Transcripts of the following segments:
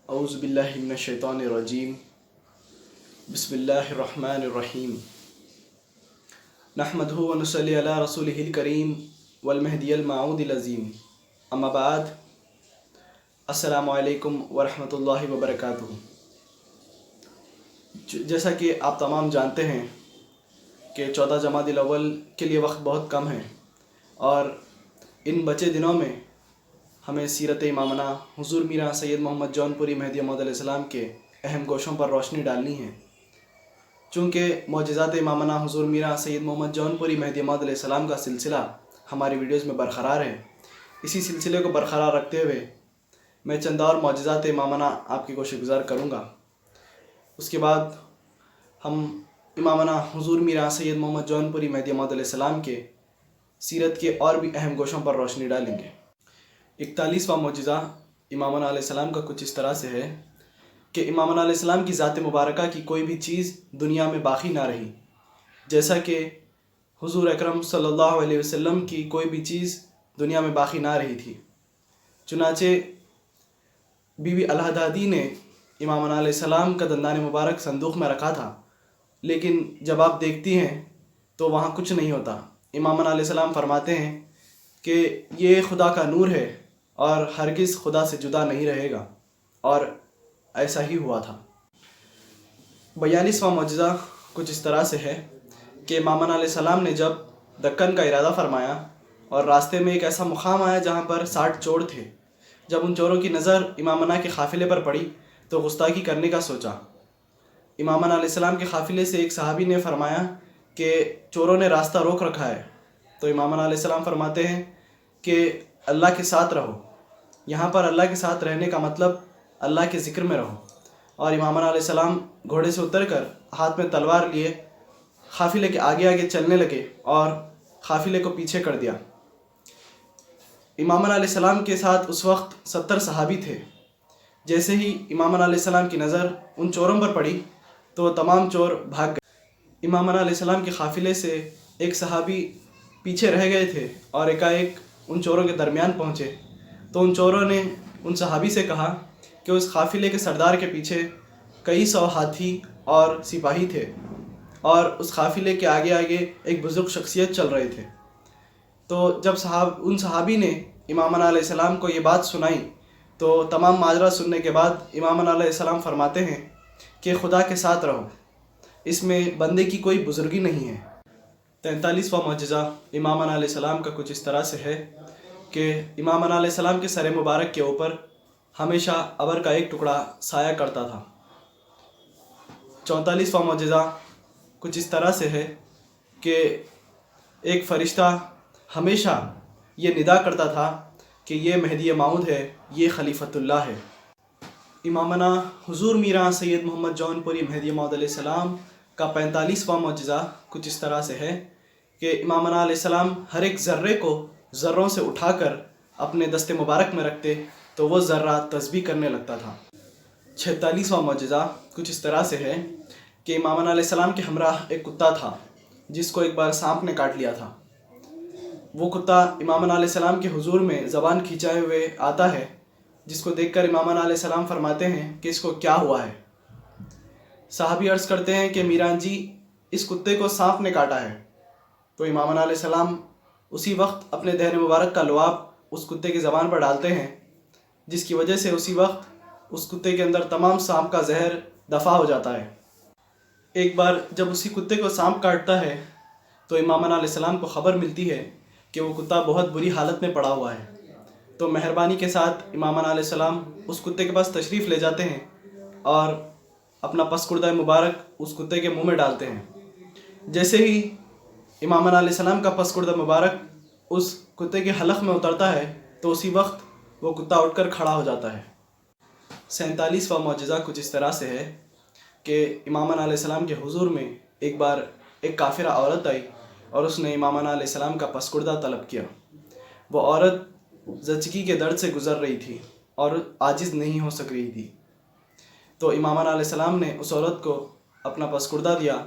اعوذ باللہ من الشیطان الرجیم بسم اللہ الرحمن الرحیم نحمدہ و نصلی علی رسولہ الکریم والمہدی الموعود العظیم اما بعد السلام علیکم ورحمۃ اللہ وبرکاتہ۔ جیسا کہ آپ تمام جانتے ہیں کہ 14 جمادی الاول کے لیے وقت بہت کم ہے اور ان بچے دنوں میں ہمیں سیرت امامنا حضور میرا سید محمد جون پوری مہدی موعود علیہ السلام کے اہم گوشوں پر روشنی ڈالنی ہے۔ چونکہ معجزات امامنا حضور میرا سید محمد جون پوری مہدی موعود علیہ السلام کا سلسلہ ہماری ویڈیوز میں برقرار ہے، اسی سلسلے کو برقرار رکھتے ہوئے میں چند اور معجزات امامنا آپ کی گوش گزار کروں گا۔ اس کے بعد ہم امامنا حضور میرا سید محمد جون پوری مہدی موعود علیہ السلام کے سیرت کے اور بھی اہم گوشوں پر روشنی ڈالیں گے۔ 41واں معجزہ امامنا علیہ السلام کا کچھ اس طرح سے ہے کہ امامنا علیہ السلام کی ذات مبارکہ کی کوئی بھی چیز دنیا میں باقی نہ رہی، جیسا کہ حضور اکرم صلی اللہ علیہ وسلم کی کوئی بھی چیز دنیا میں باقی نہ رہی تھی۔ چنانچہ بی بی الہدادی نے امامنا علیہ السلام کا دندان مبارک صندوق میں رکھا تھا، لیکن جب آپ دیکھتی ہیں تو وہاں کچھ نہیں ہوتا۔ امامنا علیہ السلام فرماتے ہیں کہ یہ خدا کا نور ہے اور ہرگز خدا سے جدا نہیں رہے گا، اور ایسا ہی ہوا تھا۔ 42واں معجزہ کچھ اس طرح سے ہے کہ امامنا علیہ السلام نے جب دکن کا ارادہ فرمایا اور راستے میں ایک ایسا مقام آیا جہاں پر 60 چور تھے، جب ان چوروں کی نظر امامنا کے قافلے پر پڑی تو گستاخی کرنے کا سوچا۔ امامنا علیہ السلام کے قافلے سے ایک صحابی نے فرمایا کہ چوروں نے راستہ روک رکھا ہے، تو امامنا علیہ السلام فرماتے ہیں کہ اللہ کے ساتھ رہو۔ یہاں پر اللہ کے ساتھ رہنے کا مطلب اللہ کے ذکر میں رہو، اور امامنا علیہ السلام گھوڑے سے اتر کر ہاتھ میں تلوار لیے قافلے کے آگے آگے چلنے لگے اور قافلے کو پیچھے کر دیا۔ امامنا علیہ السلام کے ساتھ اس وقت 70 صحابی تھے۔ جیسے ہی امامنا علیہ السلام کی نظر ان چوروں پر پڑی تو تمام چور بھاگ گئے۔ امامنا علیہ السلام کے قافلے سے ایک صحابی پیچھے رہ گئے تھے اور ایک ان چوروں کے درمیان پہنچے تو ان چوروں نے ان صحابی سے کہا کہ اس قافلے کے سردار کے پیچھے کئی سو ہاتھی اور سپاہی تھے، اور اس قافلے کے آگے آگے ایک بزرگ شخصیت چل رہے تھے۔ تو جب ان صحابی نے امامنا علیہ السلام کو یہ بات سنائی تو تمام ماجرا سننے کے بعد امامنا علیہ السلام فرماتے ہیں کہ خدا کے ساتھ رہو، اس میں بندے کی کوئی بزرگی نہیں ہے۔ 43واں معجزہ امامنا علیہ السلام کا کچھ اس طرح سے ہے کہ امامنا علیہ السلام کے سر مبارک کے اوپر ہمیشہ ابر کا ایک ٹکڑا سایہ کرتا تھا۔ 44واں معجزہ کچھ اس طرح سے ہے کہ ایک فرشتہ ہمیشہ یہ ندا کرتا تھا کہ یہ مہدی موعود ہے، یہ خلیفۃ اللہ ہے۔ امامنا حضور میرا سید محمد جون پوری مہدی موعود علیہ السلام کا 45واں معجزہ کچھ اس طرح سے ہے کہ امامنا علیہ السلام ہر ایک ذرے کو ذروں سے اٹھا کر اپنے دست مبارک میں رکھتے تو وہ ذرہ تسبیح کرنے لگتا تھا۔ 46واں معجزہ کچھ اس طرح سے ہے کہ امامنا علیہ السلام کے ہمراہ ایک کتا تھا جس کو ایک بار سانپ نے کاٹ لیا تھا۔ وہ کتا امامنا علیہ السلام کے حضور میں زبان کھینچائے ہوئے آتا ہے، جس کو دیکھ کر امامنا علیہ السلام فرماتے ہیں کہ اس کو کیا ہوا ہے۔ صحابی عرض کرتے ہیں کہ میران جی، اس کتے کو سانپ نے کاٹا ہے۔ تو امامنا علیہ السلام اسی وقت اپنے دہن مبارک کا لعاب اس کتے کی زبان پر ڈالتے ہیں، جس کی وجہ سے اسی وقت اس کتے کے اندر تمام سانپ کا زہر دفع ہو جاتا ہے۔ ایک بار جب اسی کتے کو سانپ کاٹتا ہے تو امامنا علیہ السلام کو خبر ملتی ہے کہ وہ کتا بہت بری حالت میں پڑا ہوا ہے۔ تو مہربانی کے ساتھ امامنا علیہ السلام اس کتے کے پاس تشریف لے جاتے ہیں اور اپنا پسکردہ مبارک اس کتے کے منہ میں ڈالتے ہیں۔ جیسے ہی امامنا علیہ السلام کا پسکردہ مبارک اس کتے کے حلق میں اترتا ہے تو اسی وقت وہ کتا اٹھ کر کھڑا ہو جاتا ہے۔ 47واں معجزہ کچھ اس طرح سے ہے کہ امامنا علیہ السلام کے حضور میں ایک بار ایک کافرہ عورت آئی اور اس نے امامنا علیہ السلام کا پسکردہ طلب کیا۔ وہ عورت زچگی کے درد سے گزر رہی تھی اور عاجز نہیں ہو سک رہی تھی، تو امامنا علیہ السلام نے اس عورت کو اپنا پسکردہ دیا۔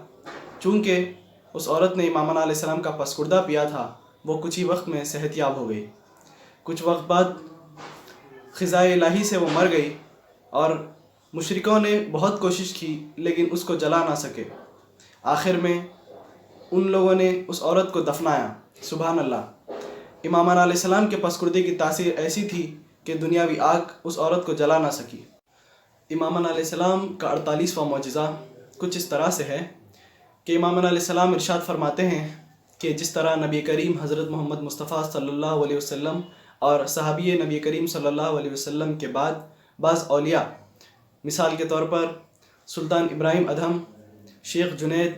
چونکہ اس عورت نے امامنا علیہ السلام کا پسکردہ پیا تھا، وہ کچھ ہی وقت میں صحت یاب ہو گئی۔ کچھ وقت بعد خزائے الہی سے وہ مر گئی اور مشرکوں نے بہت کوشش کی لیکن اس کو جلا نہ سکے۔ آخر میں ان لوگوں نے اس عورت کو دفنایا۔ سبحان اللہ۔ امامنا علیہ السلام کے پسکردے کی تاثیر ایسی تھی کہ دنیاوی آگ اس عورت کو جلا نہ سکی۔ امامنا علیہ السلام کا 48واں معجزہ کچھ اس طرح سے ہے کہ امامنا علیہ السلام ارشاد فرماتے ہیں کہ جس طرح نبی کریم حضرت محمد مصطفیٰ صلی اللہ علیہ وسلم اور صحابی نبی کریم صلی اللہ علیہ وسلم کے بعد بعض اولیاء، مثال کے طور پر سلطان ابراہیم ادھم، شیخ جنید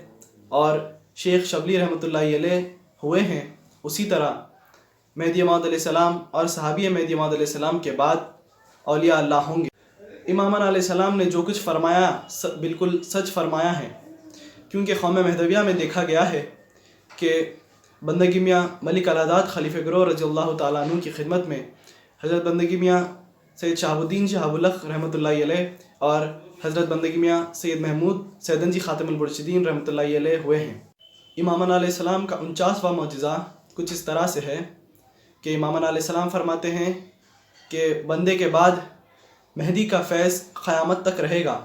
اور شیخ شبلی رحمۃ اللہ علیہ ہوئے ہیں، اسی طرح مہدی موعود علیہ السلام اور صحابی مہدی موعود علیہ السلام کے بعد اولیاء اللہ ہوں گے۔ امامنا علیہ السلام نے جو کچھ فرمایا بالکل سچ فرمایا ہے، کیونکہ قوم مہدویہ میں دیکھا گیا ہے کہ بندگی میاں ملک العداد خلیفہ گروہ رضی اللہ تعالیٰ عنہ کی خدمت میں حضرت بندگی میاں سید شہاب الدین شہاب الحق رحمۃ اللہ علیہ اور حضرت بندگی میاں سید محمود سیدنجی خاتم المرشدین رحمۃ اللہ علیہ ہوئے ہیں۔ امامنا علیہ السلام کا 49واں معجزہ کچھ اس طرح سے ہے کہ امامنا علیہ السلام فرماتے ہیں کہ بندے کے بعد مہدی کا فیض قیامت تک رہے گا،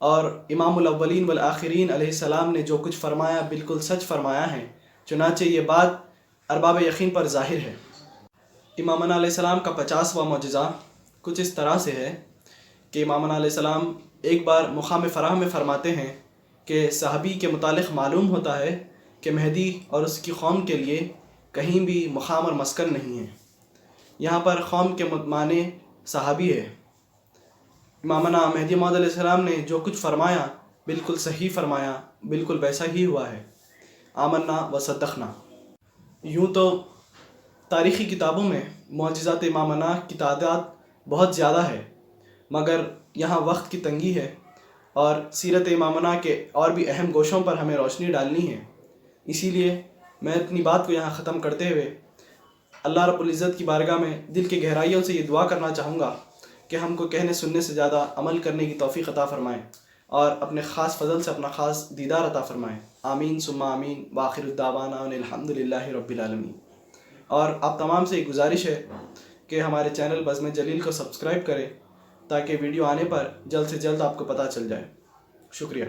اور امام الاولین والآخرین علیہ السلام نے جو کچھ فرمایا بالکل سچ فرمایا ہے، چنانچہ یہ بات ارباب یقین پر ظاہر ہے۔ امامنا علیہ السلام کا 50واں معجزہ کچھ اس طرح سے ہے کہ امامنا علیہ السلام ایک بار مقام فراہ میں فرماتے ہیں کہ صحابی کے متعلق معلوم ہوتا ہے کہ مہدی اور اس کی قوم کے لیے کہیں بھی مقام اور مسکن نہیں ہے۔ یہاں پر قوم کے معنی صحابی ہے۔ امامنا مہدی موعود علیہ السلام نے جو کچھ فرمایا بالکل صحیح فرمایا، بالکل ویسا ہی ہوا ہے۔ آمنا و صدقنا۔ یوں تو تاریخی کتابوں میں معجزات امامنا کی تعداد بہت زیادہ ہے، مگر یہاں وقت کی تنگی ہے اور سیرت امامنا کے اور بھی اہم گوشوں پر ہمیں روشنی ڈالنی ہے، اسی لیے میں اپنی بات کو یہاں ختم کرتے ہوئے اللہ رب العزت کی بارگاہ میں دل کی گہرائیوں سے یہ دعا کرنا چاہوں گا کہ ہم کو کہنے سننے سے زیادہ عمل کرنے کی توفیق عطا فرمائیں اور اپنے خاص فضل سے اپنا خاص دیدار عطا فرمائیں۔ آمین ثم آمین، وآخر الدعوانا ان الحمدللہ رب العالمین۔ اور آپ تمام سے ایک گزارش ہے کہ ہمارے چینل بزم جلیل کو سبسکرائب کریں تاکہ ویڈیو آنے پر جلد سے جلد آپ کو پتہ چل جائے۔ شکریہ۔